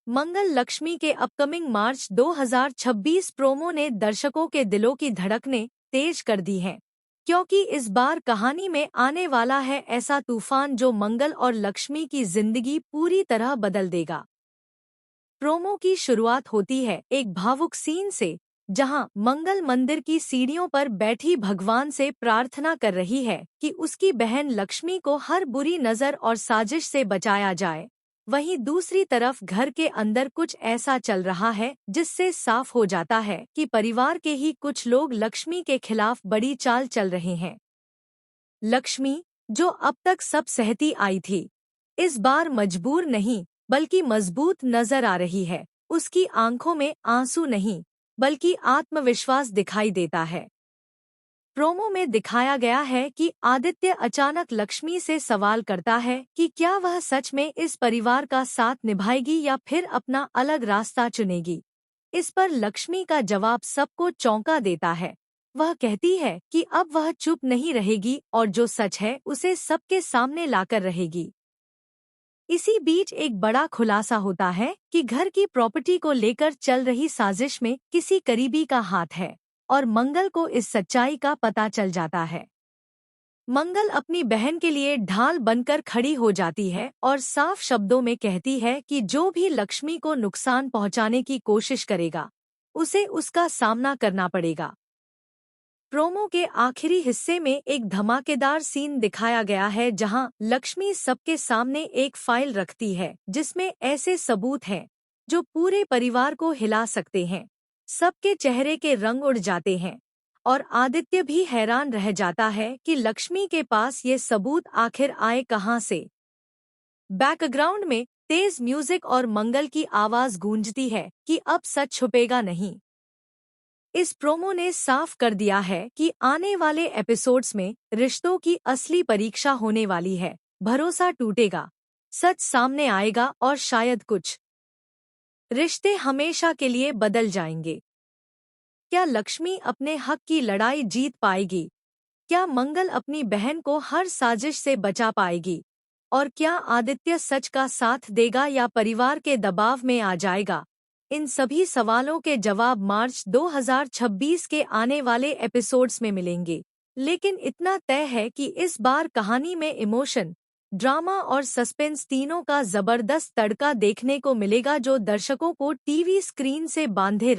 मंगल लक्ष्मी के अपकमिंग मार्च 2026 प्रोमो ने दर्शकों के दिलों की धड़कनें तेज कर दी हैं, क्योंकि इस बार कहानी में आने वाला है ऐसा तूफान जो मंगल और लक्ष्मी की जिंदगी पूरी तरह बदल देगा। प्रोमो की शुरुआत होती है एक भावुक सीन से, जहां मंगल मंदिर की सीढ़ियों पर बैठी भगवान से प्रार्थना कर रही है कि उसकी बहन लक्ष्मी को हर बुरी नजर और साजिश से बचाया जाए। वहीं दूसरी तरफ घर के अंदर कुछ ऐसा चल रहा है जिससे साफ हो जाता है कि परिवार के ही कुछ लोग लक्ष्मी के खिलाफ बड़ी चाल चल रहे हैं। लक्ष्मी, जो अब तक सब सहती आई थी, इस बार मजबूर नहीं बल्कि मजबूत नजर आ रही है। उसकी आंखों में आंसू नहीं बल्कि आत्मविश्वास दिखाई देता है। प्रोमो में दिखाया गया है कि आदित्य अचानक लक्ष्मी से सवाल करता है कि क्या वह सच में इस परिवार का साथ निभाएगी या फिर अपना अलग रास्ता चुनेगी। इस पर लक्ष्मी का जवाब सबको चौंका देता है। वह कहती है कि अब वह चुप नहीं रहेगी और जो सच है उसे सबके सामने लाकर रहेगी। इसी बीच एक बड़ा खुलासा होता है कि घर की प्रॉपर्टी को लेकर चल रही साजिश में किसी करीबी का हाथ है और मंगल को इस सच्चाई का पता चल जाता है। मंगल अपनी बहन के लिए ढाल बनकर खड़ी हो जाती है और साफ शब्दों में कहती है कि जो भी लक्ष्मी को नुकसान पहुंचाने की कोशिश करेगा, उसे उसका सामना करना पड़ेगा। प्रोमो के आखिरी हिस्से में एक धमाकेदार सीन दिखाया गया है जहां लक्ष्मी सबके सामने एक फाइल रखती है जिसमें ऐसे सबूत हैं जो पूरे परिवार को हिला सकते हैं। सबके चेहरे के रंग उड़ जाते हैं और आदित्य भी हैरान रह जाता है कि लक्ष्मी के पास ये सबूत आखिर आए कहां से। बैकग्राउंड में तेज म्यूजिक और मंगल की आवाज गूंजती है कि अब सच छुपेगा नहीं। इस प्रोमो ने साफ कर दिया है कि आने वाले एपिसोड्स में रिश्तों की असली परीक्षा होने वाली है। भरोसा टूटेगा, सच सामने आएगा और शायद कुछ रिश्ते हमेशा के लिए बदल जाएंगे। क्या लक्ष्मी अपने हक की लड़ाई जीत पाएगी? क्या मंगल अपनी बहन को हर साजिश से बचा पाएगी? और क्या आदित्य सच का साथ देगा या परिवार के दबाव में आ जाएगा? इन सभी सवालों के जवाब मार्च 2026 के आने वाले एपिसोड्स में मिलेंगे। लेकिन इतना तय है कि इस बार कहानी में इमोशन, ड्रामा और सस्पेंस तीनों का जबरदस्त तड़का देखने को मिलेगा जो दर्शकों को टीवी स्क्रीन से बांधे